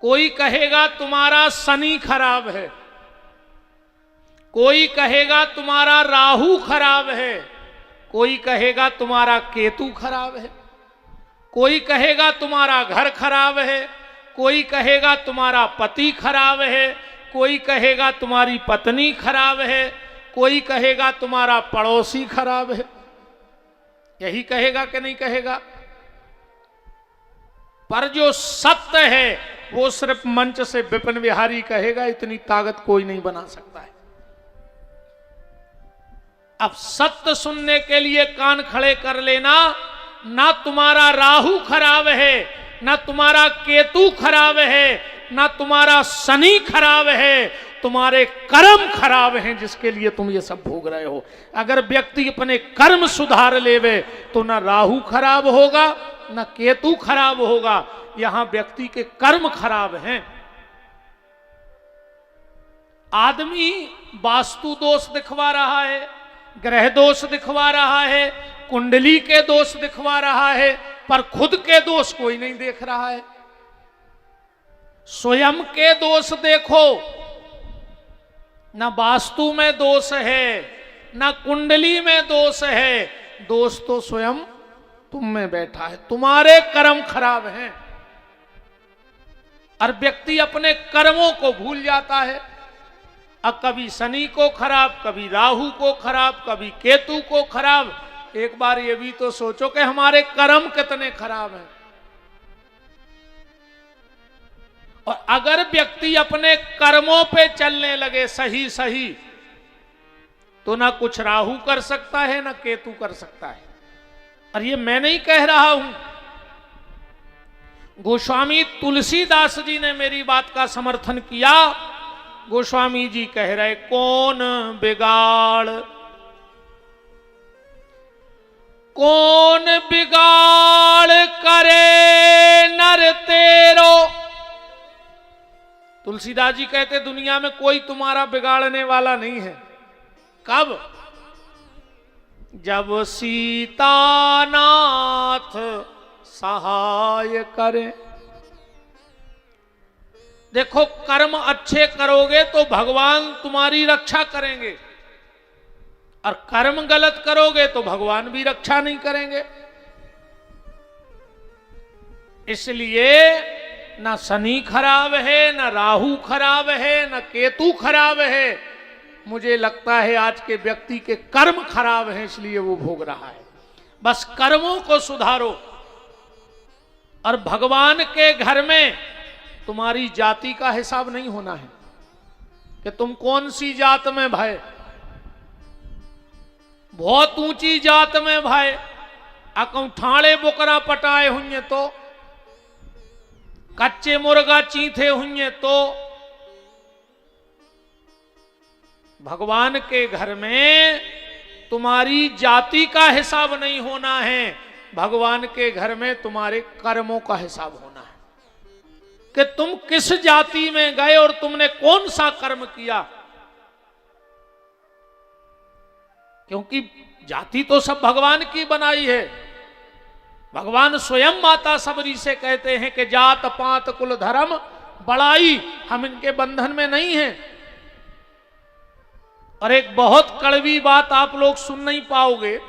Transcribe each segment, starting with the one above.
कोई कहेगा तुम्हारा शनि खराब है, कोई कहेगा तुम्हारा राहु खराब है, कोई कहेगा तुम्हारा केतु खराब है, कोई कहेगा तुम्हारा घर खराब है, कोई कहेगा तुम्हारा पति खराब है, कोई कहेगा तुम्हारी पत्नी खराब है, कोई कहेगा तुम्हारा पड़ोसी खराब है। यही कहेगा कि नहीं कहेगा? पर जो सत्य है वो सिर्फ मंच से विपिन बिहारी कहेगा, इतनी ताकत कोई नहीं बना सकता है। अब सत्य सुनने के लिए कान खड़े कर लेना। ना तुम्हारा राहु खराब है, ना तुम्हारा केतु खराब है, ना तुम्हारा शनि खराब है, तुम्हारे कर्म खराब हैं जिसके लिए तुम ये सब भोग रहे हो। अगर व्यक्ति अपने कर्म सुधार लेवे तो ना राहु खराब होगा, ना केतु खराब होगा। यहां व्यक्ति के कर्म खराब हैं। आदमी वास्तु दोष दिखवा रहा है, ग्रह दोष दिखवा रहा है, कुंडली के दोष दिखवा रहा है, पर खुद के दोष कोई नहीं देख रहा है। स्वयं के दोष देखो। न वास्तु में दोष है, न कुंडली में दोष है, दोष तो स्वयं तुम में बैठा है। तुम्हारे कर्म खराब हैं। और व्यक्ति अपने कर्मों को भूल जाता है। अब कभी शनि को खराब, कभी राहु को खराब, कभी केतु को खराब। एक बार ये भी तो सोचो कि हमारे कर्म कितने खराब हैं। और अगर व्यक्ति अपने कर्मों पे चलने लगे सही सही, तो ना कुछ राहु कर सकता है, ना केतु कर सकता है। और ये मैं नहीं कह रहा हूं, गोस्वामी तुलसीदास जी ने मेरी बात का समर्थन किया। गोस्वामी जी कह रहे, कौन बिगाड़, कौन बिगाड़ करे नर तेरो। तुलसीदास जी कहते दुनिया में कोई तुम्हारा बिगाड़ने वाला नहीं है। कब? जब सीतानाथ सहाय करे। देखो, कर्म अच्छे करोगे तो भगवान तुम्हारी रक्षा करेंगे, और कर्म गलत करोगे तो भगवान भी रक्षा नहीं करेंगे। इसलिए ना शनि खराब है, ना राहु खराब है, ना केतु खराब है। मुझे लगता है आज के व्यक्ति के कर्म खराब हैं, इसलिए वो भोग रहा है। बस कर्मों को सुधारो। और भगवान के घर में तुम्हारी जाति का हिसाब नहीं होना है कि तुम कौन सी जात में भाई, बहुत ऊंची जात में भाई अकौठाड़े बोकरा पटाए हुए तो, कच्चे मुर्गा चीथे हुए तो। भगवान के घर में तुम्हारी जाति का हिसाब नहीं होना है, भगवान के घर में तुम्हारे कर्मों का हिसाब होना है कि तुम किस जाति में गए और तुमने कौन सा कर्म किया। क्योंकि जाति तो सब भगवान की बनाई है। भगवान स्वयं माता सबरी से कहते हैं कि जात पात कुल धर्म बड़ाई, हम इनके बंधन में नहीं हैं। और एक बहुत कड़वी बात आप लोग सुन नहीं पाओगे,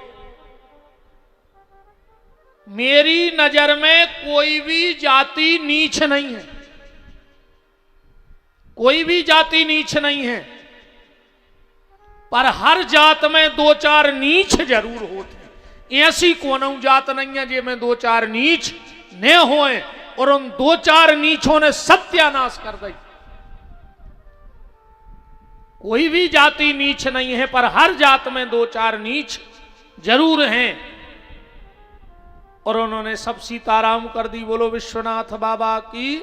मेरी नजर में कोई भी जाति नीच नहीं है, कोई भी जाति नीच नहीं है। पर हर जात में दो चार नीच जरूर होते हैं। ऐसी कोनो जात नहीं है जिसमें दो चार नीच न होए, और उन दो चार नीचों ने सत्यानाश कर दी। कोई भी जाति नीच नहीं है, पर हर जात में दो चार नीच जरूर हैं। और उन्होंने सब सीताराम कर दी। बोलो विश्वनाथ बाबा की।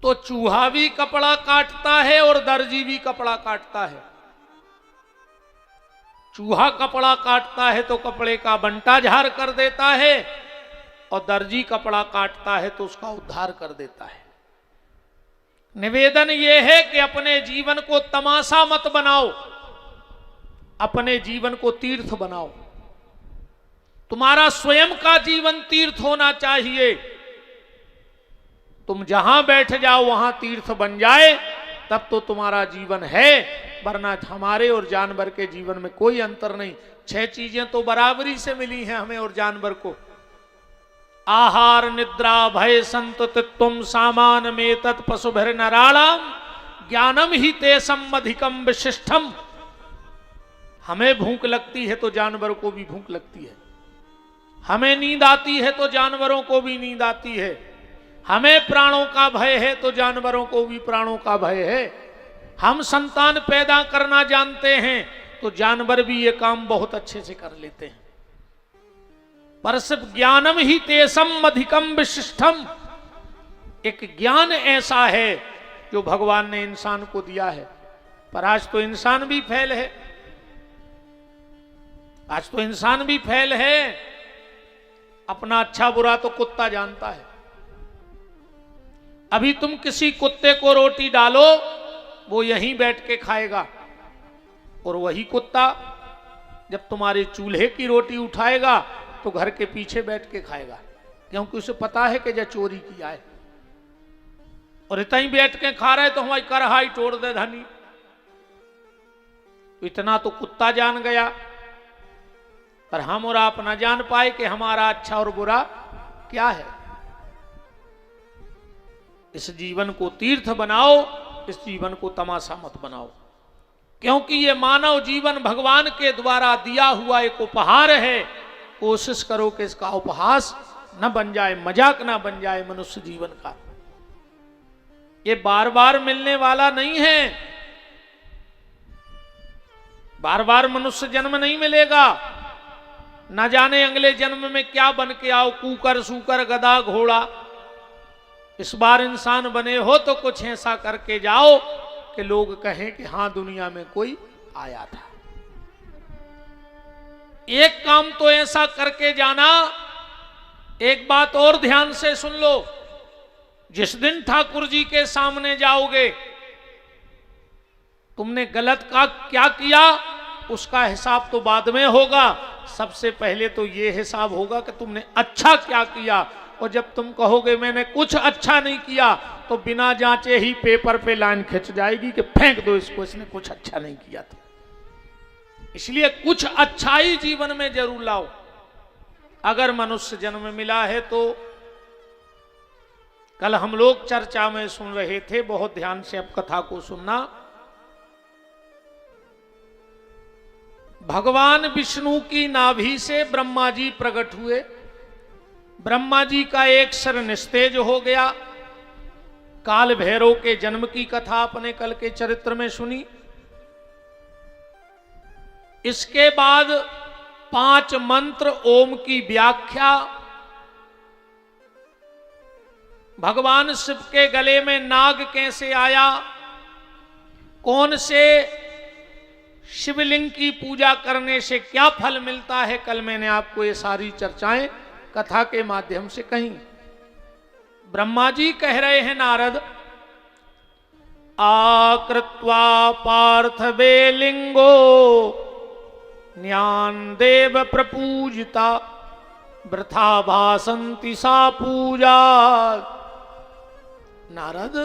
तो चूहा भी कपड़ा काटता है और दर्जी भी कपड़ा काटता है। चूहा कपड़ा काटता है तो कपड़े का बंटा झाड़ कर देता है, और दर्जी कपड़ा काटता है तो उसका उद्धार कर देता है। निवेदन यह है कि अपने जीवन को तमाशा मत बनाओ, अपने जीवन को तीर्थ बनाओ। तुम्हारा स्वयं का जीवन तीर्थ होना चाहिए। तुम जहां बैठ जाओ वहां तीर्थ बन जाए, तब तो तुम्हारा जीवन है, वरना हमारे और जानवर के जीवन में कोई अंतर नहीं। 6 चीजें तो बराबरी से मिली हैं हमें और जानवर को। आहार निद्रा भय संतुतित्वम सामान में तत् पशुभिर नराणाम ज्ञानम ही तेसम अधिकम विशिष्टम। हमें भूख लगती है तो जानवर को भी भूख लगती है, हमें नींद आती है तो जानवरों को भी नींद आती है, हमें प्राणों का भय है तो जानवरों को भी प्राणों का भय है, हम संतान पैदा करना जानते हैं तो जानवर भी ये काम बहुत अच्छे से कर लेते हैं। पर सिर्फ ज्ञानम ही तेसम अधिकम विशिष्टम, एक ज्ञान ऐसा है जो भगवान ने इंसान को दिया है। पर आज तो इंसान भी फेल है, आज तो इंसान भी फेल है। अपना अच्छा बुरा तो कुत्ता जानता है। अभी तुम किसी कुत्ते को रोटी डालो, वो यहीं बैठ के खाएगा, और वही कुत्ता जब तुम्हारे चूल्हे की रोटी उठाएगा तो घर के पीछे बैठ के खाएगा, क्योंकि उसे पता है कि जो चोरी किया है। और इतना ही बैठ के खा रहे तो हमारी करहाई तोड़ दे धनी। तो इतना तो कुत्ता जान गया, पर हम और आप ना जान पाए कि हमारा अच्छा और बुरा क्या है। इस जीवन को तीर्थ बनाओ, इस जीवन को तमाशा मत बनाओ, क्योंकि ये मानव जीवन भगवान के द्वारा दिया हुआ एक उपहार है। कोशिश करो कि इसका उपहास न बन जाए, मजाक न बन जाए मनुष्य जीवन का। ये बार बार मिलने वाला नहीं है, बार बार मनुष्य जन्म नहीं मिलेगा। न जाने अगले जन्म में क्या बन के आओ, कुकर सूकर गधा घोड़ा। इस बार इंसान बने हो तो कुछ ऐसा करके जाओ कि लोग कहें कि हां दुनिया में कोई आया था। एक काम तो ऐसा करके जाना। एक बात और ध्यान से सुन लो, जिस दिन ठाकुर जी के सामने जाओगे, तुमने गलत का क्या किया उसका हिसाब तो बाद में होगा। सबसे पहले तो यह हिसाब होगा कि तुमने अच्छा क्या किया। और जब तुम कहोगे मैंने कुछ अच्छा नहीं किया, तो बिना जांचे ही पेपर पे लाइन खिंच जाएगी कि फेंक दो इसको, इसने कुछ अच्छा नहीं किया था। इसलिए कुछ अच्छाई जीवन में जरूर लाओ। अगर मनुष्य जन्म मिला है तो कल हम लोग चर्चा में सुन रहे थे, बहुत ध्यान से अब कथा को सुनना। भगवान विष्णु की नाभि से ब्रह्मा जी प्रकट हुए। ब्रह्मा जी का एक सिर निस्तेज हो गया। काल भैरव के जन्म की कथा अपने कल के चरित्र में सुनी। इसके बाद 5 मंत्र ओम की व्याख्या। भगवान शिव के गले में नाग कैसे आया, कौन से शिवलिंग की पूजा करने से क्या फल मिलता है, कल मैंने आपको ये सारी चर्चाएं कथा के माध्यम से कही। ब्रह्मा जी कह रहे हैं नारद, आकृत्वा पार्थवे लिंगो ज्ञान देव प्रपूजिता वृथा भासंति सा पूजा। नारद,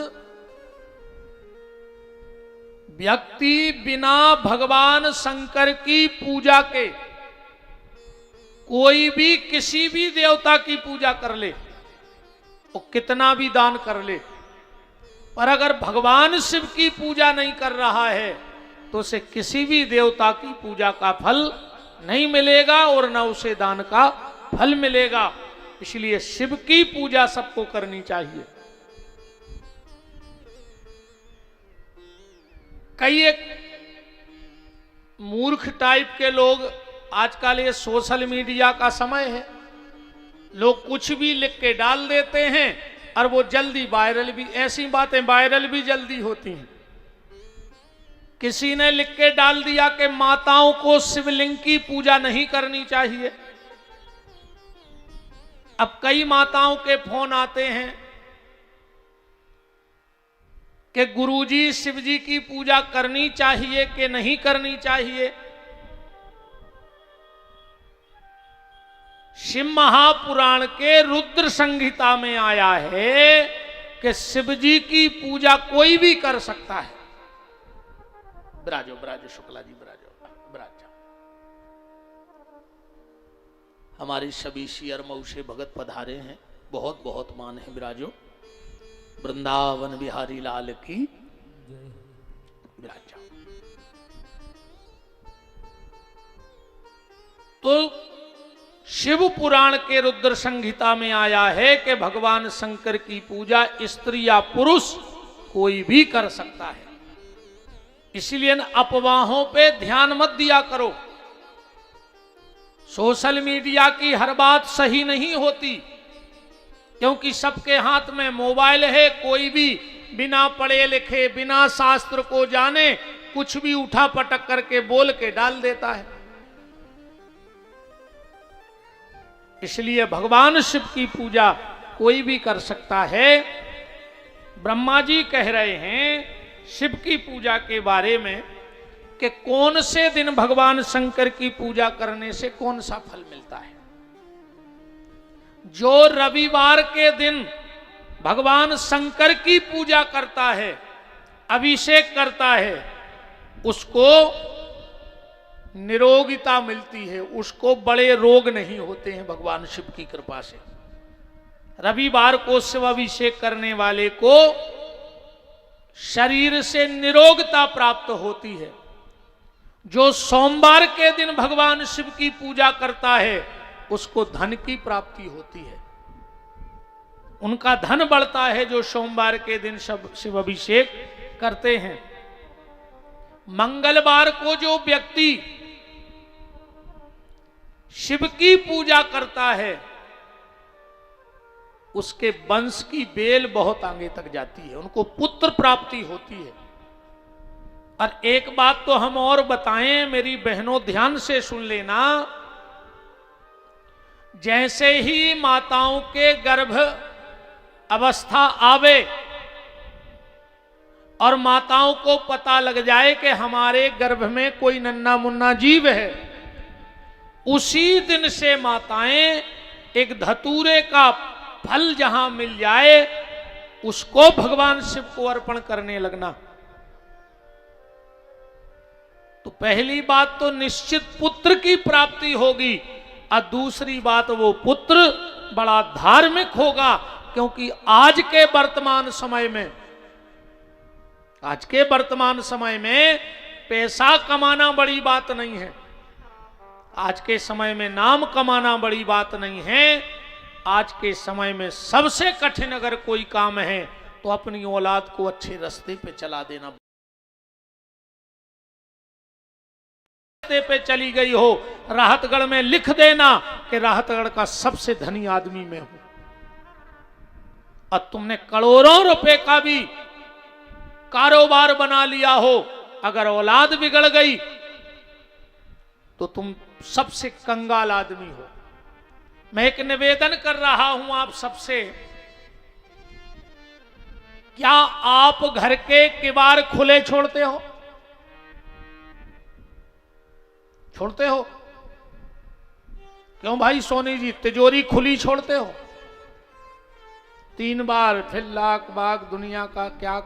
व्यक्ति बिना भगवान शंकर की पूजा के कोई भी किसी भी देवता की पूजा कर ले, वो कितना भी दान कर ले, पर अगर भगवान शिव की पूजा नहीं कर रहा है तो उसे किसी भी देवता की पूजा का फल नहीं मिलेगा और न उसे दान का फल मिलेगा। इसलिए शिव की पूजा सबको करनी चाहिए। कई एक मूर्ख टाइप के लोग, आजकल ये सोशल मीडिया का समय है, लोग कुछ भी लिख के डाल देते हैं और वो जल्दी वायरल भी, ऐसी बातें वायरल भी जल्दी होती हैं। किसी ने लिख के डाल दिया कि माताओं को शिवलिंग की पूजा नहीं करनी चाहिए। अब कई माताओं के फोन आते हैं कि गुरुजी शिव जी की पूजा करनी चाहिए कि नहीं करनी चाहिए। शिव महापुराण के रुद्र संहिता में आया है कि शिव जी की पूजा कोई भी कर सकता है। ब्राजो शुक्ला जी ब्राज। हमारे सभी शियर मऊसे भगत पधारे हैं, बहुत बहुत मान है। ब्राजो वृंदावन बिहारी लाल की ब्राज। तो शिव पुराण के रुद्र संहिता में आया है कि भगवान शंकर की पूजा स्त्री या पुरुष कोई भी कर सकता है। इसलिए इन अफवाहों पे ध्यान मत दिया करो। सोशल मीडिया की हर बात सही नहीं होती, क्योंकि सबके हाथ में मोबाइल है। कोई भी बिना पढ़े लिखे, बिना शास्त्र को जाने कुछ भी उठा पटक करके बोल के डाल देता है। इसलिए भगवान शिव की पूजा कोई भी कर सकता है। ब्रह्मा जी कह रहे हैं शिव की पूजा के बारे में कि कौन से दिन भगवान शंकर की पूजा करने से कौन सा फल मिलता है। जो रविवार के दिन भगवान शंकर की पूजा करता है, अभिषेक करता है, उसको निरोगिता मिलती है, उसको बड़े रोग नहीं होते हैं भगवान शिव की कृपा से। रविवार को शिव अभिषेक करने वाले को शरीर से निरोगता प्राप्त होती है। जो सोमवार के दिन भगवान शिव की पूजा करता है उसको धन की प्राप्ति होती है, उनका धन बढ़ता है जो सोमवार के दिन शिव अभिषेक करते हैं। मंगलवार को जो व्यक्ति शिव की पूजा करता है उसके वंश की बेल बहुत आगे तक जाती है, उनको पुत्र प्राप्ति होती है। और एक बात तो हम और बताएं, मेरी बहनों ध्यान से सुन लेना। जैसे ही माताओं के गर्भ अवस्था आवे और माताओं को पता लग जाए कि हमारे गर्भ में कोई नन्हा मुन्ना जीव है, उसी दिन से माताएं एक धतूरे का फल जहां मिल जाए उसको भगवान शिव को अर्पण करने लगना। तो पहली बात तो निश्चित पुत्र की प्राप्ति होगी, और दूसरी बात वो पुत्र बड़ा धार्मिक होगा। क्योंकि आज के वर्तमान समय में पैसा कमाना बड़ी बात नहीं है। आज के समय में नाम कमाना बड़ी बात नहीं है। आज के समय में सबसे कठिन अगर कोई काम है तो अपनी औलाद को अच्छे रास्ते पे चला देना। रास्ते पे चली गई हो, राहतगढ़ में लिख देना कि राहतगढ़ का सबसे धनी आदमी मैं हूं, और तुमने करोड़ों रुपए का भी कारोबार बना लिया हो, अगर औलाद बिगड़ गई तो तुम सबसे कंगाल आदमी हो। मैं एक निवेदन कर रहा हूं आप सबसे, क्या आप घर के किवाड़ खुले छोड़ते हो? छोड़ते हो? क्यों भाई सोनी जी, तिजोरी खुली छोड़ते हो? 3 बार, फिर लाख बाग दुनिया का क्या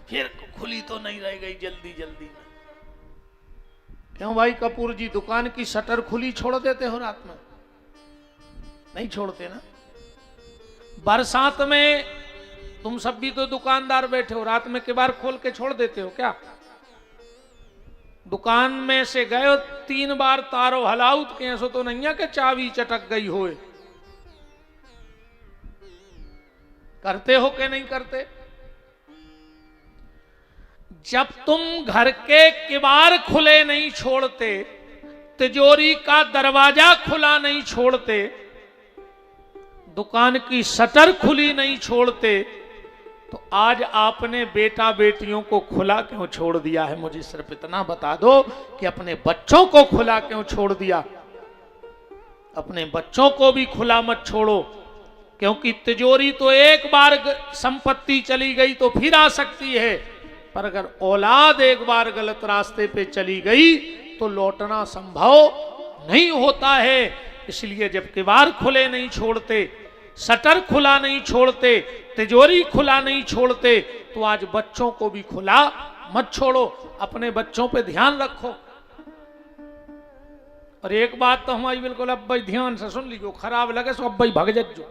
फिर खुली तो नहीं रह गई जल्दी जल्दी में। क्यों भाई कपूर जी, दुकान की शटर खुली छोड़ देते हो रात में? नहीं छोड़ते ना। बरसात में तुम सब भी तो दुकानदार बैठे हो, रात में किवाड़ खोल के छोड़ देते हो क्या? दुकान में से गए हो 3 बार तारो हलाऊ के ऐसो तो नहीं है कि चाबी चटक गई होए। करते हो कि नहीं करते? जब तुम घर के किवाड़ खुले नहीं छोड़ते, तिजोरी का दरवाजा खुला नहीं छोड़ते, दुकान की शटर खुली नहीं छोड़ते, तो आज आपने बेटा बेटियों को खुला क्यों छोड़ दिया है? मुझे सिर्फ इतना बता दो कि अपने बच्चों को खुला क्यों छोड़ दिया? अपने बच्चों को भी खुला मत छोड़ो, क्योंकि तिजोरी तो एक बार संपत्ति चली गई तो फिर आ सकती है, पर अगर औलाद एक बार गलत रास्ते पे चली गई तो लौटना संभव नहीं होता है। इसलिए जब किवाड़ खुले नहीं छोड़ते, शटर खुला नहीं छोड़ते, तिजोरी खुला नहीं छोड़ते, तो आज बच्चों को भी खुला मत छोड़ो। अपने बच्चों पे ध्यान रखो। और एक बात तो हमारी बिल्कुल अब भाई ध्यान से सुन लीजिए, खराब लगे सो अब भाई भग जो।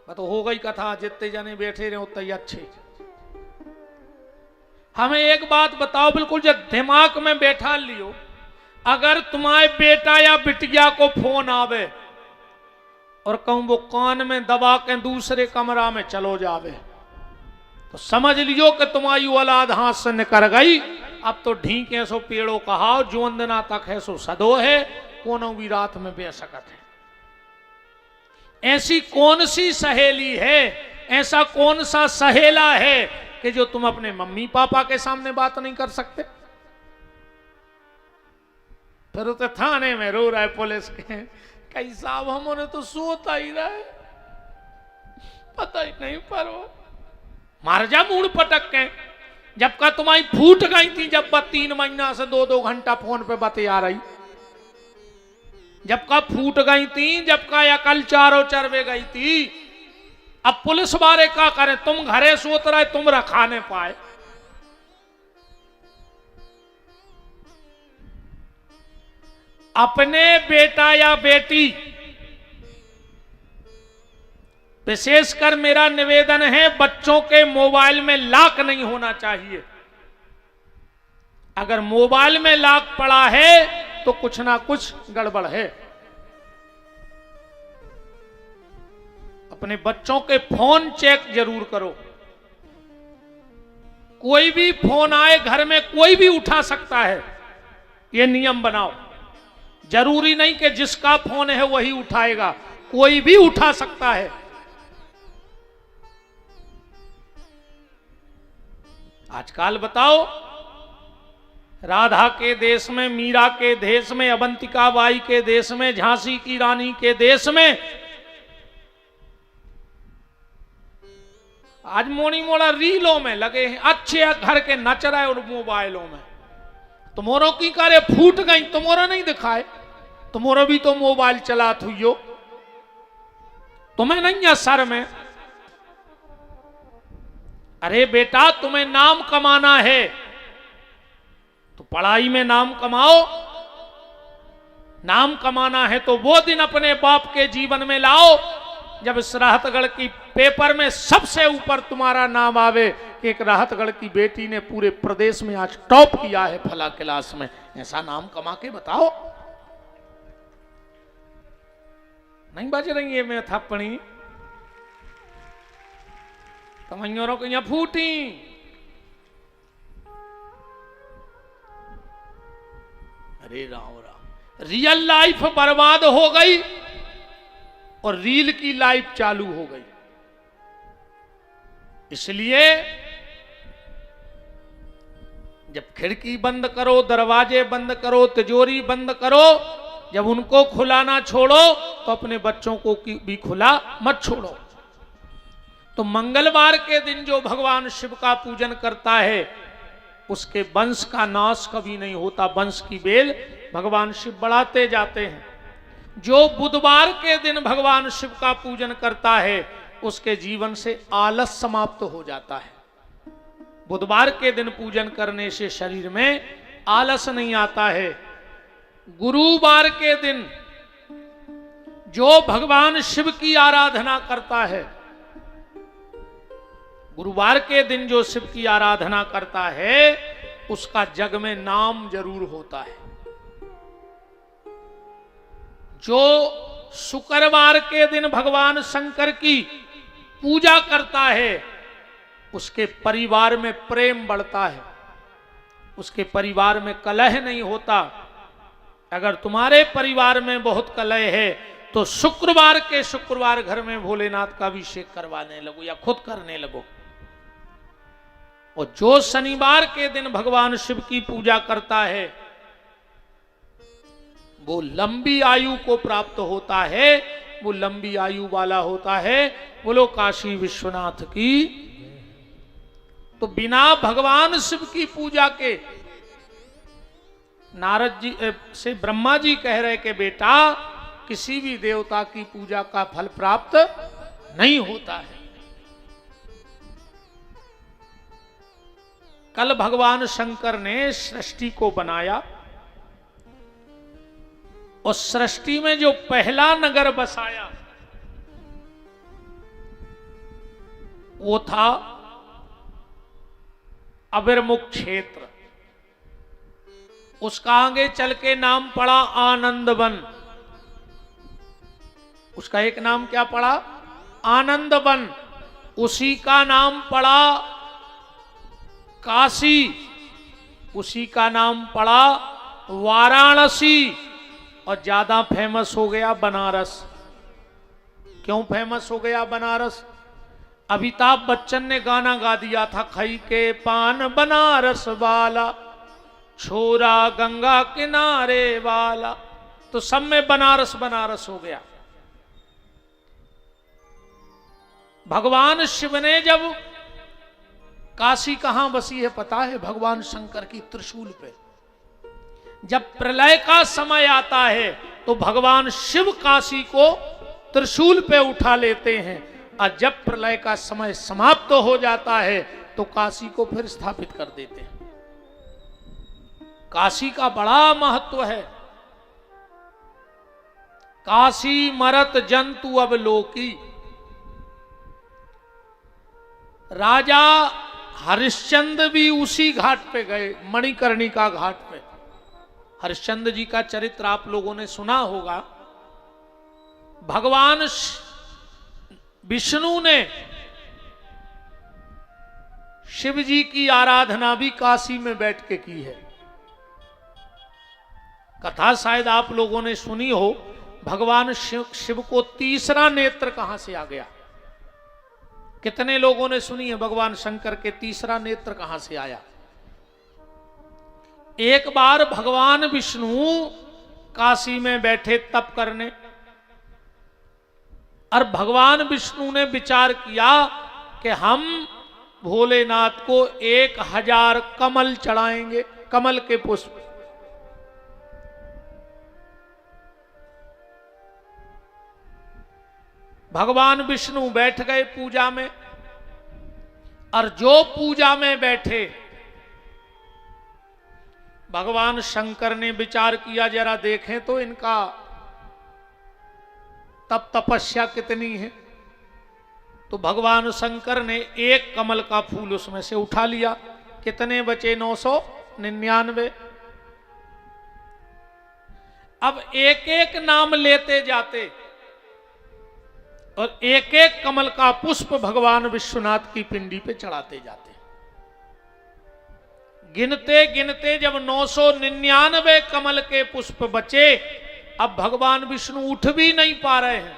तो हो गई कथा, जितने जने बैठे रहे उतने ही अच्छे। हमें एक बात बताओ, बिल्कुल जब दिमाग में बैठा लियो, अगर तुम्हारे बेटा या बिटिया को फोन आवे और कहूं वो कान में दबा के दूसरे कमरा में चलो जावे, तो समझ लियो कि तुम्हारी औलाद हाथ से निकल गई। अब तो ढीक है सो पेड़ों कहाओ, जो अंदना तक है सो सदो है, कोनो भी रात में बेसकत है। ऐसी कौन सी सहेली है, ऐसा कौन सा सहेला है कि जो तुम अपने मम्मी पापा के सामने बात नहीं कर सकते? फिर तो थाने में रो रहा है पुलिस के, कई साहब हमने तो सोता ही रहे, पता ही नहीं पर वो मार जा मूड पटक के। जब का तुम्हारी फूट गई थी, जब का 3 महीना से 2-2 घंटा फोन पे बातें आ रही, जब का फूट गई थी, जब का अकल चारों चरवे गई थी। अब पुलिस वाले क्या करें? तुम घरे सोत रहे, तुम रखाने पाए। अपने बेटा या बेटी, विशेषकर मेरा निवेदन है, बच्चों के मोबाइल में लॉक नहीं होना चाहिए। अगर मोबाइल में लॉक पड़ा है तो कुछ ना कुछ गड़बड़ है। अपने बच्चों के फोन चेक जरूर करो। कोई भी फोन आए घर में, कोई भी उठा सकता है, यह नियम बनाओ। जरूरी नहीं कि जिसका फोन है वही उठाएगा, कोई भी उठा सकता है। आजकल बताओ, राधा के देश में, मीरा के देश में, अवंतिका बाई के देश में, झांसी की रानी के देश में आज मोनी मोड़ा रीलों में लगे हैं, अच्छे घर के नच रहे और मोबाइलों में। तुम्हारो की करे फूट गई, तुम्हारा नहीं दिखाए, तुम्हारा भी तो मोबाइल चला थुयो, तुम्हें नहीं है सर में? अरे बेटा, तुम्हें नाम कमाना है तो पढ़ाई में नाम कमाओ। नाम कमाना है तो वो दिन अपने बाप के जीवन में लाओ जब इस राहतगढ़ की पेपर में सबसे ऊपर तुम्हारा नाम आवे कि एक राहतगढ़ की बेटी ने पूरे प्रदेश में आज टॉप किया है फला क्लास में। ऐसा नाम कमा के बताओ। नहीं बज रही है मैं थप्पड़ी, कमैयों को यहां फूटी। अरे राम राम, रियल लाइफ बर्बाद हो गई और रील की लाइफ चालू हो गई। इसलिए जब खिड़की बंद करो, दरवाजे बंद करो, तिजोरी बंद करो, जब उनको खुला ना छोड़ो तो अपने बच्चों को भी खुला मत छोड़ो। तो मंगलवार के दिन जो भगवान शिव का पूजन करता है उसके वंश का नाश कभी नहीं होता, वंश की बेल भगवान शिव बढ़ाते जाते हैं। जो बुधवार के दिन भगवान शिव का पूजन करता है उसके जीवन से आलस समाप्त हो जाता है। बुधवार के दिन पूजन करने से शरीर में आलस नहीं आता है। गुरुवार के दिन जो भगवान शिव की आराधना करता है, गुरुवार के दिन जो शिव की आराधना करता है उसका जग में नाम जरूर होता है। जो शुक्रवार के दिन भगवान शंकर की पूजा करता है उसके परिवार में प्रेम बढ़ता है, उसके परिवार में कलह नहीं होता। अगर तुम्हारे परिवार में बहुत कलह है तो शुक्रवार के शुक्रवार घर में भोलेनाथ का अभिषेक करवाने लगो या खुद करने लगो। और जो शनिवार के दिन भगवान शिव की पूजा करता है वो लंबी आयु को प्राप्त होता है, वो लंबी आयु वाला होता है। बोलो काशी विश्वनाथ की। तो बिना भगवान शिव की पूजा के नारद जी से ब्रह्मा जी कह रहे कि बेटा किसी भी देवता की पूजा का फल प्राप्त नहीं होता है। कल भगवान शंकर ने सृष्टि को बनाया और सृष्टि में जो पहला नगर बसाया वो था अबिरमुख क्षेत्र। उसका आगे चल के नाम पड़ा आनंदवन। उसका एक नाम क्या पड़ा? आनंदवन। उसी का नाम पड़ा काशी। उसी का नाम पड़ा वाराणसी। और ज्यादा फेमस हो गया बनारस। क्यों फेमस हो गया बनारस? अमिताभ बच्चन ने गाना गा दिया था, खई के पान बनारस वाला, छोरा गंगा किनारे वाला। तो सब में बनारस बनारस हो गया। भगवान शिव ने जब काशी कहां बसी है पता है? भगवान शंकर की त्रिशूल पे। जब प्रलय का समय आता है तो भगवान शिव काशी को त्रिशूल पे उठा लेते हैं, और जब प्रलय का समय समाप्त हो जाता है तो काशी को फिर स्थापित कर देते हैं। काशी का बड़ा महत्व है। काशी मरत जंतु अब लोकी। राजा हरिश्चंद्र भी उसी घाट पे गए, मणिकर्णिका घाट पे। हरिश्चंद्र जी का चरित्र आप लोगों ने सुना होगा। भगवान विष्णु ने शिव जी की आराधना भी काशी में बैठ के की है। कथा शायद आप लोगों ने सुनी हो। भगवान शिव को तीसरा नेत्र कहां से आ गया? कितने लोगों ने सुनी है भगवान शंकर के तीसरा नेत्र कहां से आया? एक बार भगवान विष्णु काशी में बैठे तप करने, और भगवान विष्णु ने विचार किया कि हम भोलेनाथ को 1000 कमल चढ़ाएंगे, कमल के पुष्प। भगवान विष्णु बैठ गए पूजा में, और जो पूजा में बैठे भगवान शंकर ने विचार किया, जरा देखें तो इनका तप तपस्या कितनी है। तो भगवान शंकर ने एक कमल का फूल उसमें से उठा लिया। कितने बचे? 999। अब एक एक नाम लेते जाते और एक एक कमल का पुष्प भगवान विश्वनाथ की पिंडी पे चढ़ाते जाते। गिनते गिनते जब 999 कमल के पुष्प बचे, अब भगवान विष्णु उठ भी नहीं पा रहे हैं।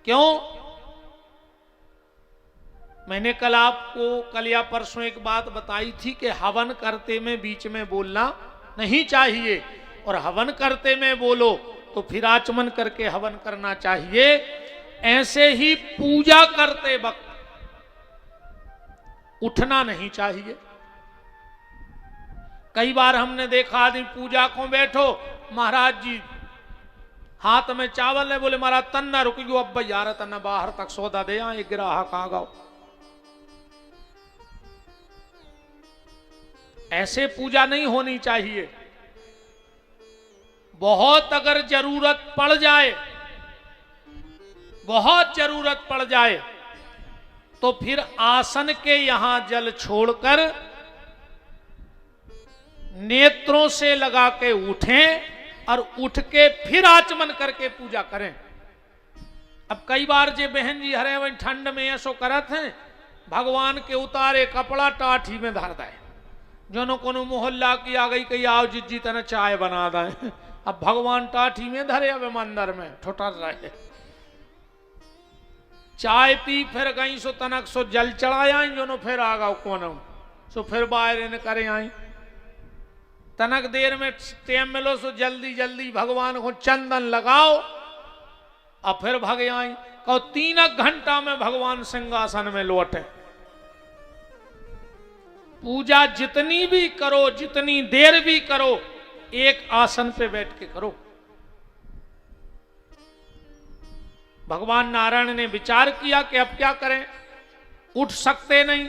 क्यों? मैंने कल या परसों एक बात बताई थी कि हवन करते में बीच में बोलना नहीं चाहिए, और हवन करते में बोलो तो फिर आचमन करके हवन करना चाहिए। ऐसे ही पूजा करते वक्त उठना नहीं चाहिए। कई बार हमने देखा आदमी पूजा को बैठो, महाराज जी हाथ में चावल है, बोले महाराज तन्ना रुक गयो, अब यार तन्ना बाहर तक सौदा दे, एक ग्राहक आ गओ। ऐसे पूजा नहीं होनी चाहिए। बहुत अगर जरूरत पड़ जाए, बहुत जरूरत पड़ जाए तो फिर आसन के यहां जल छोड़कर नेत्रों से लगा के उठें और उठ के फिर आचमन करके पूजा करें। अब कई बार जे बहन जी हरे वही ठंड में ऐसो करत हैं, भगवान के उतारे कपड़ा टाठी में धर दे। जोनो कोनो मोहल्ला की आ गई कही आओ जिज्जी तना चाय बना दें। अब भगवान टाठी में धरे, अब मंदिर में ठोठर रहे। चाय पी फिर गई सो तनक सो जल चढ़ाया जो फिर आ गओ कोनो सो फिर बाहर ने करे आई। तनक देर में टाइम मिलो सो जल्दी जल्दी भगवान को चंदन लगाओ और फिर भागे आई। कहो 3 घंटा में भगवान सिंहासन में लौटे। पूजा जितनी भी करो, जितनी देर भी करो, एक आसन पे बैठ के करो। भगवान नारायण ने विचार किया कि अब क्या करें, उठ सकते नहीं,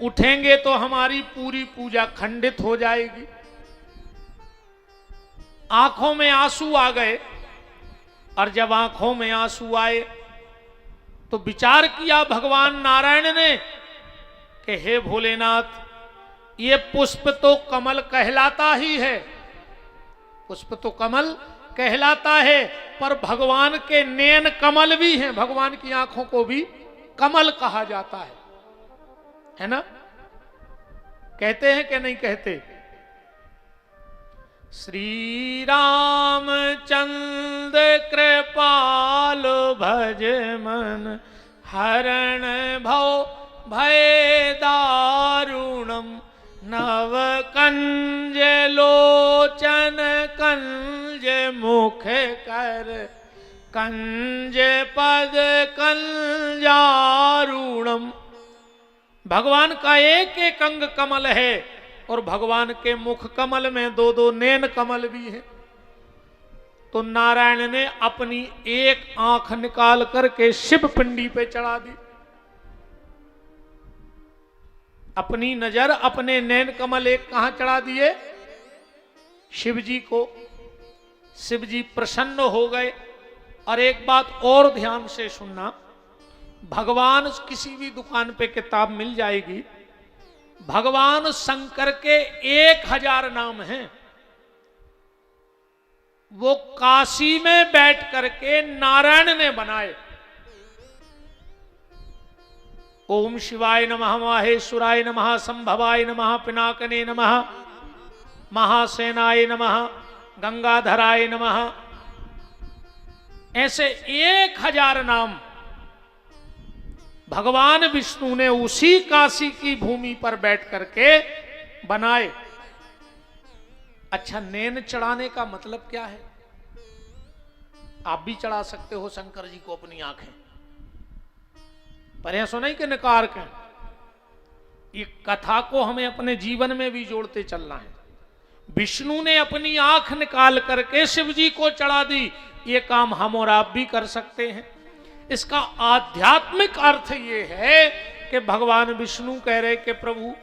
उठेंगे तो हमारी पूरी पूजा खंडित हो जाएगी। आंखों में आंसू आ गए, और जब आंखों में आंसू आए तो विचार किया भगवान नारायण ने कि हे भोलेनाथ, ये पुष्प तो कमल कहलाता ही है, पुष्प तो कमल कहलाता है, पर भगवान के नैन कमल भी हैं, भगवान की आंखों को भी कमल कहा जाता है ना? कहते हैं कि नहीं कहते? श्री रामचंद्र कृपाल भज मन, हरण भव भय दारुणम, नव कंज लोचन कंज मुख कर, कंज पद कंजारुणम। भगवान का एक एक अंग कमल है, और भगवान के मुख कमल में दो दो नैन कमल भी हैं। तो नारायण ने अपनी एक आंख निकाल करके शिव पिंडी पे चढ़ा दी। अपनी नजर अपने नैन कमल एक कहां चढ़ा दिए? शिव जी को। शिव जी प्रसन्न हो गए। और एक बात और ध्यान से सुनना, भगवान किसी भी दुकान पे किताब मिल जाएगी, भगवान शंकर के 1000 नाम हैं। वो काशी में बैठ करके नारायण ने बनाए। ओम शिवाय नमः, माहेश्वराय नमः, संभवाय नमः, पिनाकने नमः, महासेनाय नमः, गंगाधराय नमः। ऐसे 1000 नाम भगवान विष्णु ने उसी काशी की भूमि पर बैठ करके बनाए। अच्छा, नैन चढ़ाने का मतलब क्या है? आप भी चढ़ा सकते हो शंकर जी को अपनी आंखें, पर ऐसा नहीं कि नकार के। ये कथा को हमें अपने जीवन में भी जोड़ते चलना है। विष्णु ने अपनी आंख निकाल करके शिव जी को चढ़ा दी, ये काम हम और आप भी कर सकते हैं। इसका आध्यात्मिक अर्थ ये है कि भगवान विष्णु कह रहे कि प्रभु,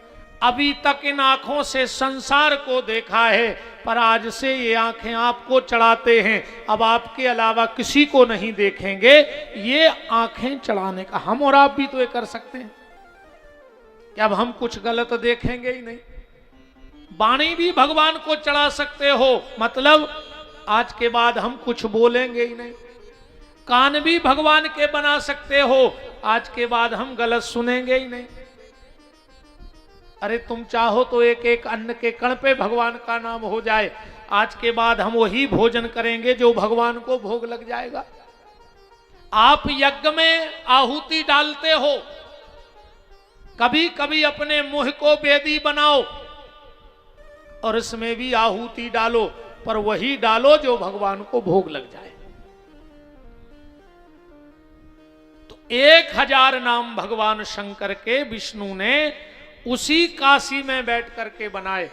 अभी तक इन आंखों से संसार को देखा है, पर आज से ये आंखें आपको चढ़ाते हैं। अब आपके अलावा किसी को नहीं देखेंगे। ये आंखें चढ़ाने का हम और आप भी तो ये कर सकते हैं कि अब हम कुछ गलत देखेंगे ही नहीं। वाणी भी भगवान को चढ़ा सकते हो, मतलब आज के बाद हम कुछ बोलेंगे ही नहीं। कान भी भगवान के बना सकते हो, आज के बाद हम गलत सुनेंगे ही नहीं। अरे तुम चाहो तो एक एक अन्न के कण पे भगवान का नाम हो जाए, आज के बाद हम वही भोजन करेंगे जो भगवान को भोग लग जाएगा। आप यज्ञ में आहुति डालते हो, कभी कभी अपने मुंह को वेदी बनाओ और इसमें भी आहुति डालो, पर वही डालो जो भगवान को भोग लग जाए। तो 1000 नाम भगवान शंकर के विष्णु ने उसी काशी में बैठ करके बनाए।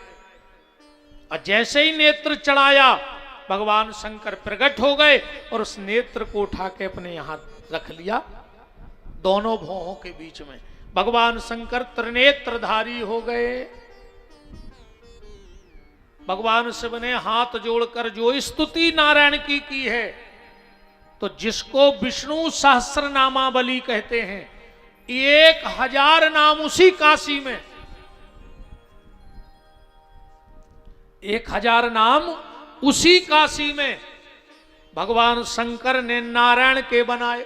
और जैसे ही नेत्र चढ़ाया, भगवान शंकर प्रकट हो गए और उस नेत्र को उठा के अपने यहां रख लिया, दोनों भौहों के बीच में। भगवान शंकर त्रिनेत्रधारी हो गए। भगवान शिव ने हाथ जोड़कर जो स्तुति नारायण की है, तो जिसको विष्णु सहस्रनामावली कहते हैं, 1000 नाम उसी काशी में, 1000 नाम उसी काशी में भगवान शंकर ने नारायण के बनाए।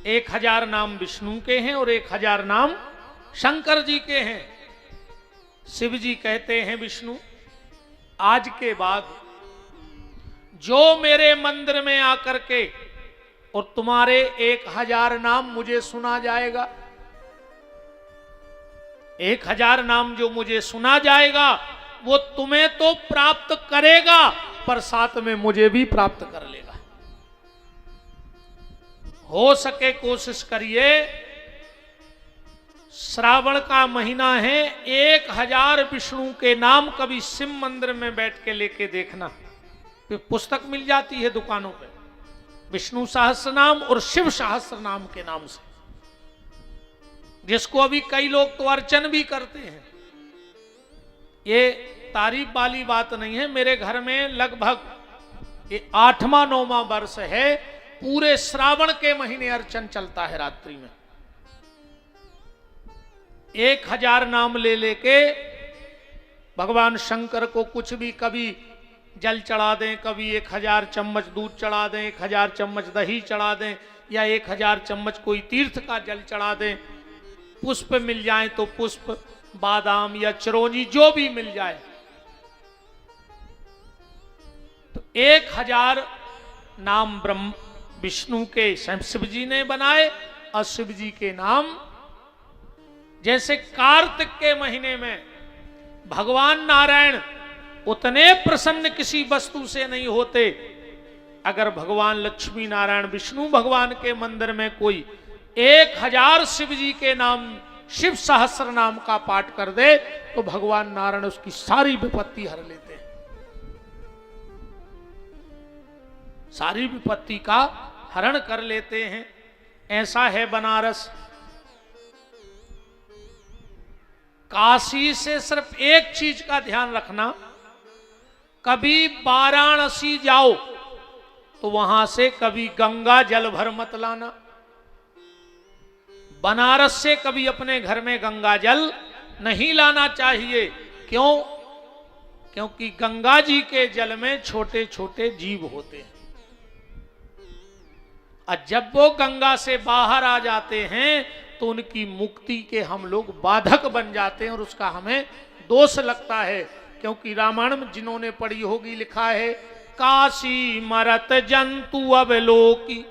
1000 नाम विष्णु के हैं और 1000 नाम शंकर जी के हैं। शिव जी कहते हैं विष्णु, आज के बाद जो मेरे मंदिर में आकर के और तुम्हारे 1000 नाम मुझे सुना जाएगा, 1000 नाम जो मुझे सुना जाएगा, वो तुम्हें तो प्राप्त करेगा, पर साथ में मुझे भी प्राप्त कर लेगा। हो सके कोशिश करिए, श्रावण का महीना है, 1000 विष्णु के नाम कभी शिव मंदिर में बैठ के लेके देखना। फिर पुस्तक मिल जाती है दुकानों पे, विष्णु सहस्त्र नाम और शिव सहस्त्र नाम के नाम से, जिसको अभी कई लोग तो अर्चन भी करते हैं। ये तारीफ वाली बात नहीं है। मेरे घर में लगभग ये 8वां 9वां वर्ष है, पूरे श्रावण के महीने अर्चन चलता है। रात्रि में 1000 नाम ले लेके भगवान शंकर को कुछ भी, कभी जल चढ़ा दें, कभी 1000 चम्मच दूध चढ़ा दें, 1000 चम्मच दही चढ़ा दें, या 1000 चम्मच कोई तीर्थ का जल चढ़ा दें। पुष्प मिल जाए तो पुष्प, बादाम या चिरौंजी जो भी मिल जाए, तो 1000 नाम ब्रह्म विष्णु के शिव जी ने बनाए, और शिव जी के नाम जैसे कार्तिक के महीने में भगवान नारायण उतने प्रसन्न किसी वस्तु से नहीं होते। अगर भगवान लक्ष्मी नारायण विष्णु भगवान के मंदिर में कोई 1000 शिव जी के नाम, शिव सहस्त्र नाम का पाठ कर दे, तो भगवान नारायण उसकी सारी विपत्ति हर लेते हैं, सारी विपत्ति का हरण कर लेते हैं। ऐसा है बनारस। काशी से सिर्फ एक चीज का ध्यान रखना, कभी वाराणसी जाओ तो वहां से कभी गंगा जल भर मत लाना। बनारस से कभी अपने घर में गंगा जल नहीं लाना चाहिए। क्यों? क्योंकि गंगा जी के जल में छोटे छोटे जीव होते हैं, और जब वो गंगा से बाहर आ जाते हैं तो उनकी मुक्ति के हम लोग बाधक बन जाते हैं, और उसका हमें दोष लगता है। क्योंकि रामायण में जिन्होंने पढ़ी होगी लिखा है, काशी मरत जंतु अवलोकी।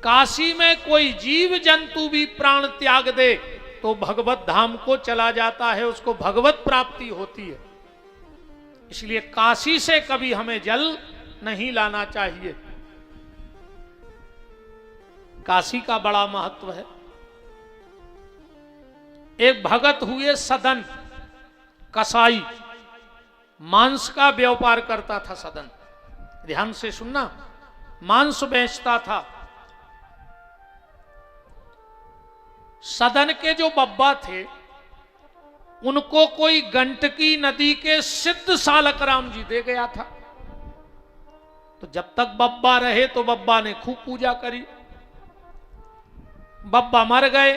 काशी में कोई जीव जंतु भी प्राण त्याग दे तो भगवत धाम को चला जाता है, उसको भगवत प्राप्ति होती है। इसलिए काशी से कभी हमें जल नहीं लाना चाहिए। काशी का बड़ा महत्व है। एक भगत हुए सदन, कसाई, मांस का व्यापार करता था सदन। ध्यान से सुनना, मांस बेचता था। सदन के जो बब्बा थे उनको कोई गंडकी नदी के सिद्ध सालक राम जी दे गया था। तो जब तक बब्बा रहे तो बब्बा ने खूब पूजा करी। बब्बा मर गए,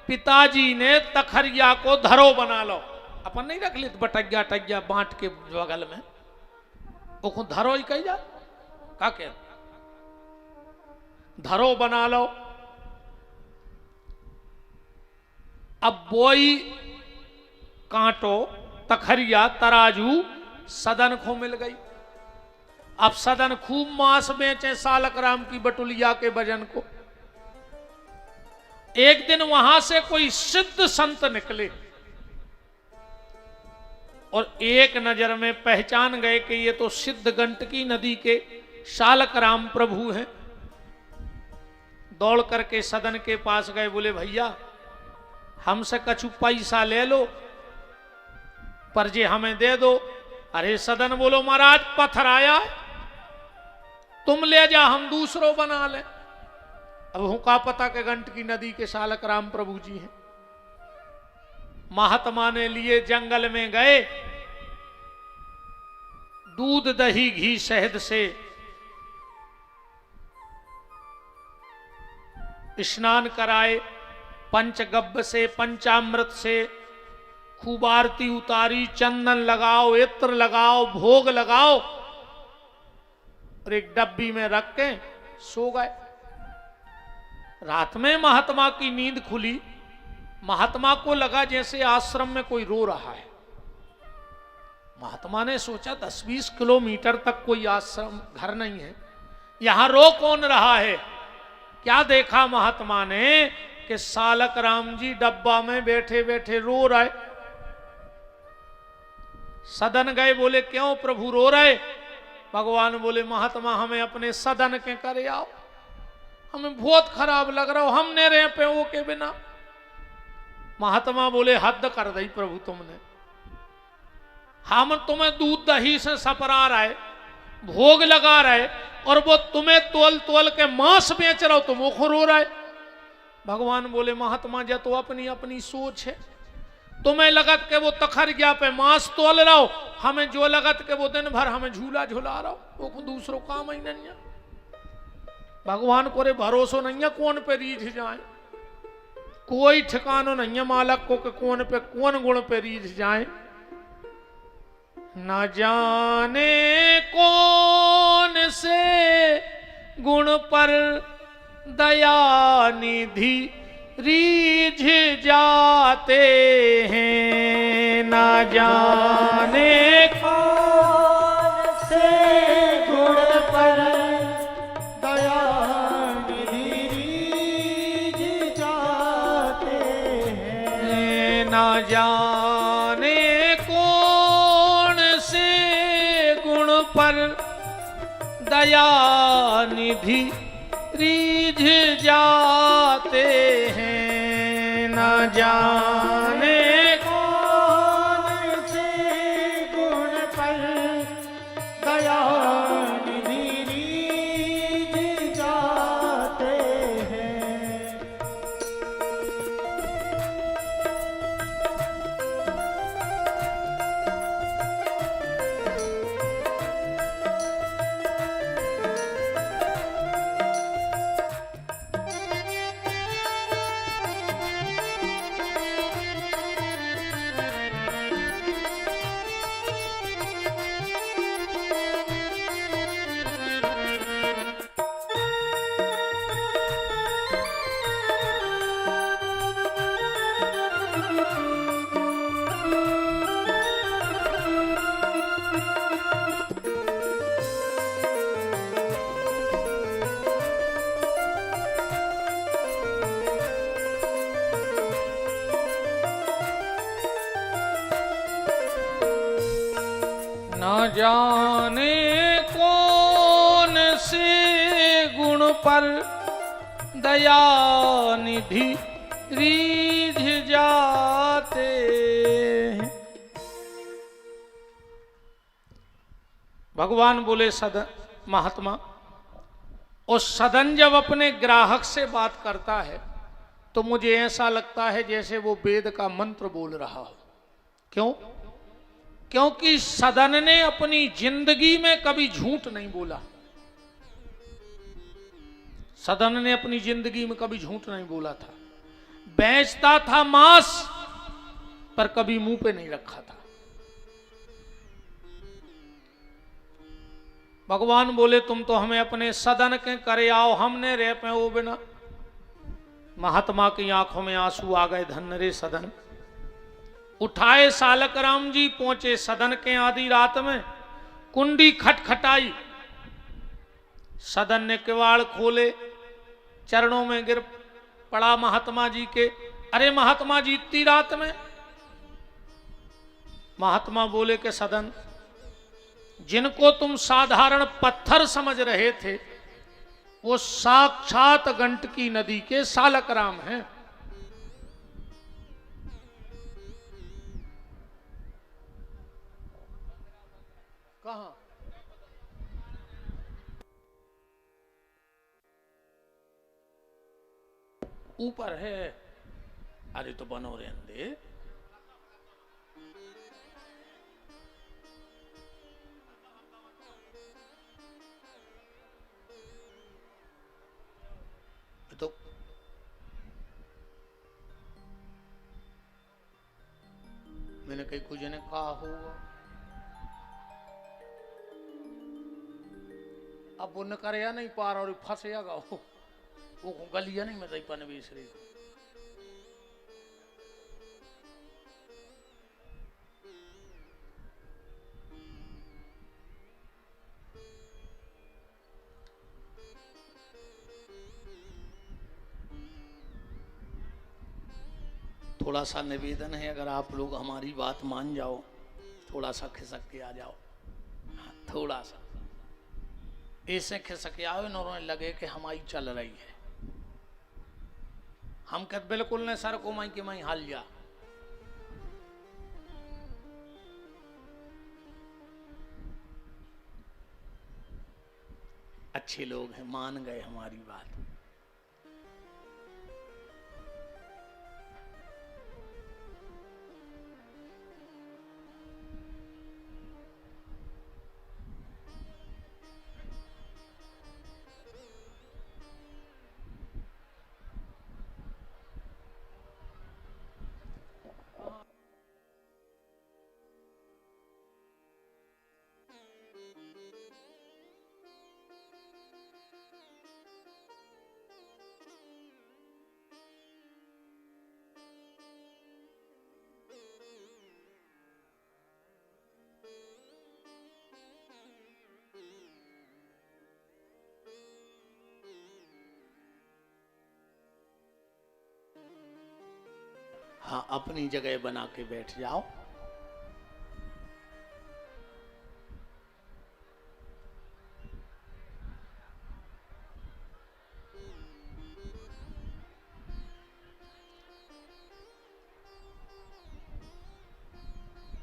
पिताजी ने तखरिया को धरो बना लो। अपन नहीं रख ली बटग्या टग्या बांट के बगल में, वो धरो ही कही जा का कह, धरो बना लो। अब बोई, कांटो, तखरिया, तराजू सदन को मिल गई। अब सदन खूब मांस बेचे सालक राम की बटुलिया के वजन को। एक दिन वहां से कोई सिद्ध संत निकले और एक नजर में पहचान गए कि ये तो सिद्ध गंडकी नदी के सालक राम प्रभु हैं। दौड़ करके सदन के पास गए, बोले भैया हमसे कछु पैसा ले लो, पर जे हमें दे दो। अरे सदन बोलो महाराज पत्थर आया, तुम ले जा हम दूसरों बना ले। अब हूं का पता के गंडकी नदी के सालक राम प्रभु जी हैं। महात्मा ने लिए जंगल में गए, दूध दही घी शहद से स्नान कराए, पंचगव्य से पंचामृत से खूब आरती उतारी, चंदन लगाओ, इत्र लगाओ, भोग लगाओ, और एक डब्बी में रख के सो गए। रात में महात्मा की नींद खुली। महात्मा को लगा जैसे आश्रम में कोई रो रहा है। महात्मा ने सोचा 10-20 किलोमीटर तक कोई आश्रम घर नहीं है, यहां रो कौन रहा है। क्या देखा महात्मा ने कि सालक राम जी डब्बा में बैठे बैठे रो रहे। सदन गए, बोले क्यों प्रभु रो रहे। भगवान बोले महात्मा हमें अपने सदन के करे आओ, हमें बहुत खराब लग रहा हो, हम नहीं रहे पे वो के बिना। महात्मा बोले हद कर दी प्रभु तुमने, हम तुम्हें दूध दही से सपरा रहे, भोग लगा रहे और वो तुम्हें तोल तोल के मांस बेच रहा हो, तुम वो रो रहा है। भगवान बोले महात्मा जी तो अपनी अपनी सोच है, तुम्हें लगत के वो तखरगिया पे मांस तोल रहा हो, हमें जो लगत के वो दिन भर हमें झूला झूला रहा हो, वो दूसरों काम ही नहीं है। भगवान को रे भरोसा नहीं है कौन पे रीझ जाए, कोई ठिकानो नहीं है मालक को कि कौन पे कौन गुण पे रीझ जाए। न जाने कौन से गुण पर दया निधि रीझ जाते हैं, न जाने कौन से गुण पर दया निधि रीझ जाते हैं, न जाने कौन से गुण पर दया निधि रीझ जाते हैं, न जाने कौन से गुण पर दया निधि रीझ जाते हैं। न जाने कौन से गुण पर दया निधि रीझ जाते हैं। भगवान बोले सदन महात्मा, और सदन जब अपने ग्राहक से बात करता है तो मुझे ऐसा लगता है जैसे वो वेद का मंत्र बोल रहा हो। क्यों? क्योंकि सदन ने अपनी जिंदगी में कभी झूठ नहीं बोला। सदन ने अपनी जिंदगी में कभी झूठ नहीं बोला था। बेचता था मांस पर कभी मुंह पे नहीं रखा था। भगवान बोले तुम तो हमें अपने सदन के करे आओ, हमने रह पे वो बिना। महात्मा की आंखों में आंसू आ गए। धन्य रे सदन। उठाए सालक राम जी, पहुंचे सदन के आधी रात में। कुंडी खटखटाई, सदन ने किवाड़ खोले, चरणों में गिर पड़ा महात्मा जी के। अरे महात्मा जी इतनी रात में? महात्मा बोले कि सदन, जिनको तुम साधारण पत्थर समझ रहे थे वो साक्षात गंडकी नदी के सालक राम हैं। कहां? ऊपर है। अरे तो बनो रे अंधे। तो मैंने कहीं कुछ ने कहा होगा, अब वो न करे या नहीं पार और फंसेगा वो गलिया नहीं मैं पाने बेच रही। थोड़ा सा निवेदन है, अगर आप लोग हमारी बात मान जाओ, थोड़ा सा खिसक के आ जाओ। हाँ, थोड़ा सा ऐसे खिसक के आओ, इन्होंने लगे कि हमारी चल रही है। हम कहते बिल्कुल ने सर को माई के माई हाल जा। अच्छे लोग हैं, मान गए हमारी बात। हाँ, अपनी जगह बना के बैठ जाओ।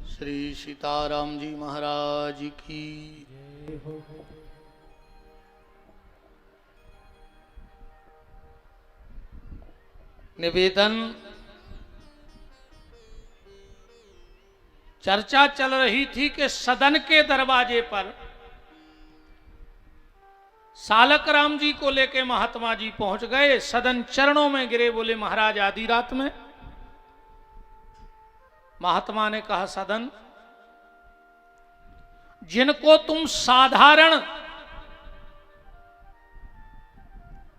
श्री सीताराम जी महाराज की जय हो। निवेदन। चर्चा चल रही थी कि सदन के दरवाजे पर सालक राम जी को लेके महात्मा जी पहुंच गए, सदन चरणों में गिरे, बोले महाराज आधी रात में। महात्मा ने कहा सदन, जिनको तुम साधारण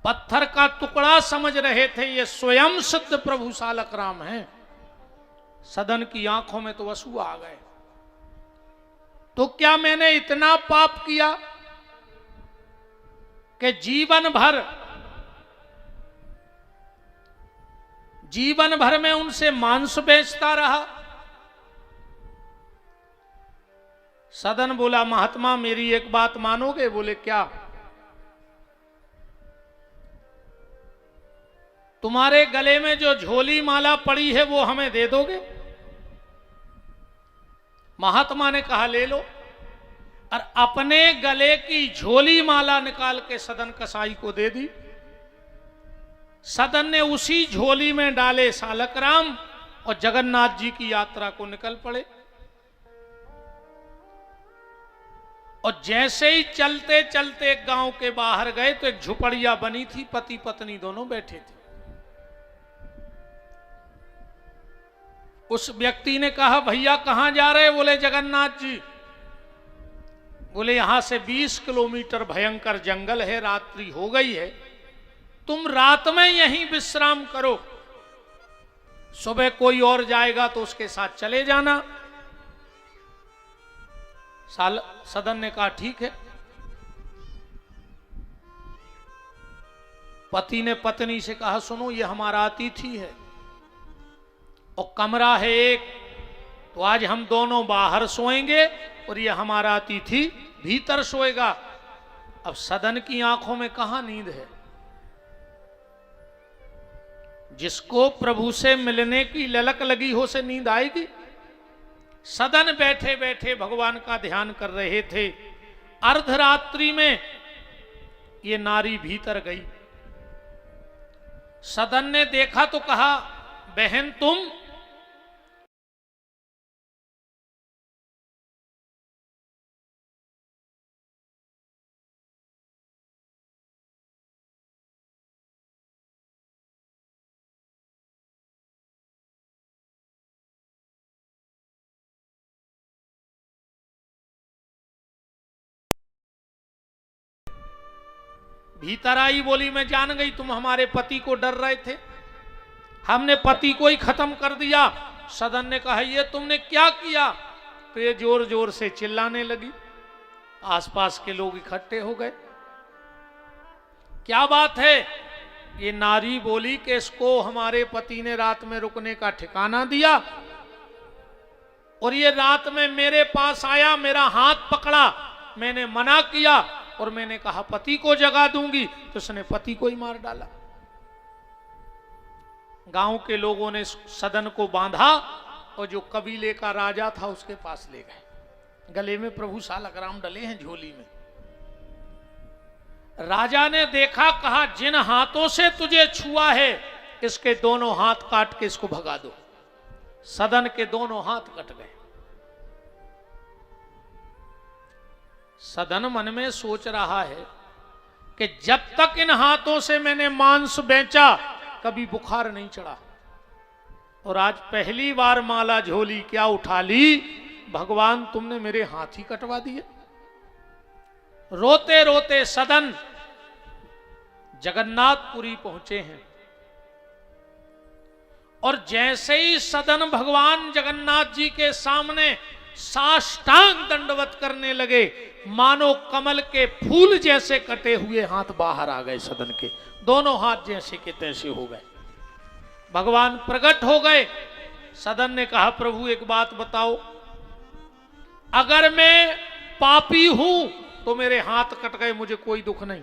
पत्थर का टुकड़ा समझ रहे थे, ये स्वयं सिद्ध प्रभु सालक राम हैं। सदन की आंखों में तो आंसू आ गए। तो क्या मैंने इतना पाप किया कि जीवन भर में उनसे मांस बेचता रहा? सदन बोला महात्मा मेरी एक बात मानोगे? बोले क्या? तुम्हारे गले में जो झोली माला पड़ी है वो हमें दे दोगे? महात्मा ने कहा ले लो, और अपने गले की झोली माला निकाल के सदन कसाई को दे दी। सदन ने उसी झोली में डाले सालक राम और जगन्नाथ जी की यात्रा को निकल पड़े। और जैसे ही चलते चलते एक गांव के बाहर गए तो एक झुपड़िया बनी थी, पति पत्नी दोनों बैठे थे। उस व्यक्ति ने कहा भैया कहां जा रहे? बोले जगन्नाथ जी। बोले यहां से 20 किलोमीटर भयंकर जंगल है, रात्रि हो गई है, तुम रात में यहीं विश्राम करो, सुबह कोई और जाएगा तो उसके साथ चले जाना। सदन ने कहा ठीक है। पति ने पत्नी से कहा सुनो ये हमारा अतिथि है और कमरा है एक, तो आज हम दोनों बाहर सोएंगे और ये हमारा अतिथि भीतर सोएगा। अब सदन की आंखों में कहां नींद है? जिसको प्रभु से मिलने की ललक लगी हो से नींद आएगी? सदन बैठे बैठे भगवान का ध्यान कर रहे थे। अर्धरात्रि में ये नारी भीतर गई। सदन ने देखा तो कहा बहन तुम? भीतर आई, बोली मैं जान गई तुम हमारे पति को डर रहे थे, हमने पति को ही खत्म कर दिया। सदन ने कहा ये तुमने क्या किया? तो ये जोर जोर से चिल्लाने लगी। आसपास के लोग इकट्ठे हो गए। क्या बात है? ये नारी बोली कि इसको हमारे पति ने रात में रुकने का ठिकाना दिया और ये रात में मेरे पास आया, मेरा हाथ पकड़ा, मैंने मना किया और मैंने कहा पति को जगा दूंगी, तो उसने पति को ही मार डाला। गांव के लोगों ने सदन को बांधा और जो कबीले का राजा था उसके पास ले गए। गले में प्रभु सालक राम डले हैं झोली में। राजा ने देखा, कहा जिन हाथों से तुझे छुआ है इसके दोनों हाथ काट के इसको भगा दो। सदन के दोनों हाथ कट गए। सदन मन में सोच रहा है कि जब तक इन हाथों से मैंने मांस बेचा कभी बुखार नहीं चढ़ा, और आज पहली बार माला झोली क्या उठा ली, भगवान तुमने मेरे हाथ ही कटवा दिए। रोते रोते सदन जगन्नाथपुरी पहुंचे हैं, और जैसे ही सदन भगवान जगन्नाथ जी के सामने साष्टांग दंडवत करने लगे, मानो कमल के फूल जैसे कटे हुए हाथ बाहर आ गए। सदन के दोनों हाथ जैसे के तैसे हो गए। भगवान प्रकट हो गए। सदन ने कहा, प्रभु एक बात बताओ, अगर मैं पापी हूं तो मेरे हाथ कट गए, मुझे कोई दुख नहीं,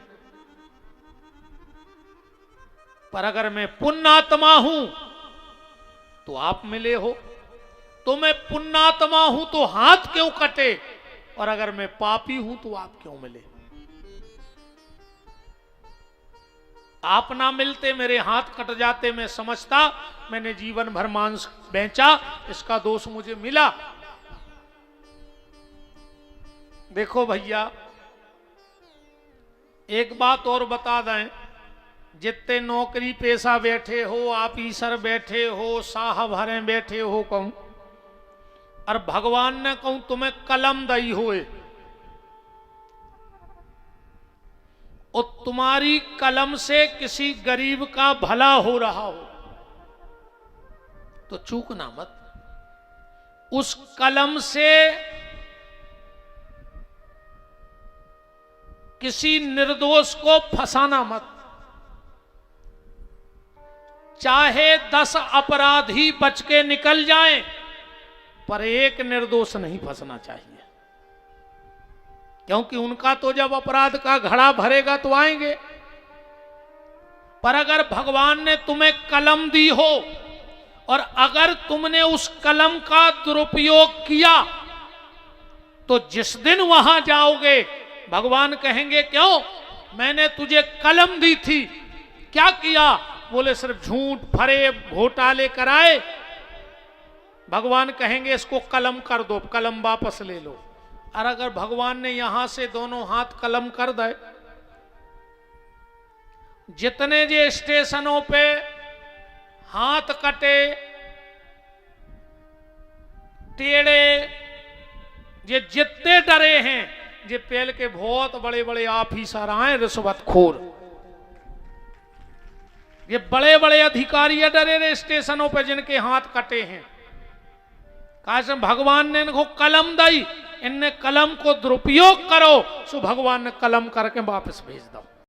पर अगर मैं पुण्यात्मा हूं तो आप मिले हो। तो मैं पुण्यात्मा हूं तो हाथ क्यों कटे, और अगर मैं पापी हूं तो आप क्यों मिले? आप ना मिलते, मेरे हाथ कट जाते, मैं समझता मैंने जीवन भर मांस बेचा, इसका दोष मुझे मिला। देखो भैया, एक बात और बता दें, जितने नौकरी पेशा बैठे हो, ऑफिसर बैठे हो, साहब हरे बैठे हो, कहूं और भगवान ने कहूं तुम्हें कलम दई होए, और तुम्हारी कलम से किसी गरीब का भला हो रहा हो, तो चूकना मत। उस कलम से किसी निर्दोष को फंसाना मत। चाहे 10 अपराधी बच के निकल जाएं, पर एक निर्दोष नहीं फंसना चाहिए, क्योंकि उनका तो जब अपराध का घड़ा भरेगा तो आएंगे। पर अगर भगवान ने तुम्हें कलम दी हो और अगर तुमने उस कलम का दुरुपयोग किया, तो जिस दिन वहां जाओगे भगवान कहेंगे, क्यों मैंने तुझे कलम दी थी, क्या किया? बोले सिर्फ झूठ फरेब घोटाले कराए। भगवान कहेंगे इसको कलम कर दो, कलम वापस ले लो। और अगर भगवान ने यहां से दोनों हाथ कलम कर दे, जितने जे स्टेशनों पे हाथ कटे टेढ़े, ये जितने डरे हैं, ये पहले के बहुत बड़े बड़े ऑफिसर आए रिश्वतखोर, ये बड़े बड़े अधिकारी डरे रहे स्टेशनों पे जिनके हाथ कटे हैं। काश भगवान ने इनको कलम दी, इनने कलम को दुरुपयोग करो, सो भगवान ने कलम करके वापस भेज दो।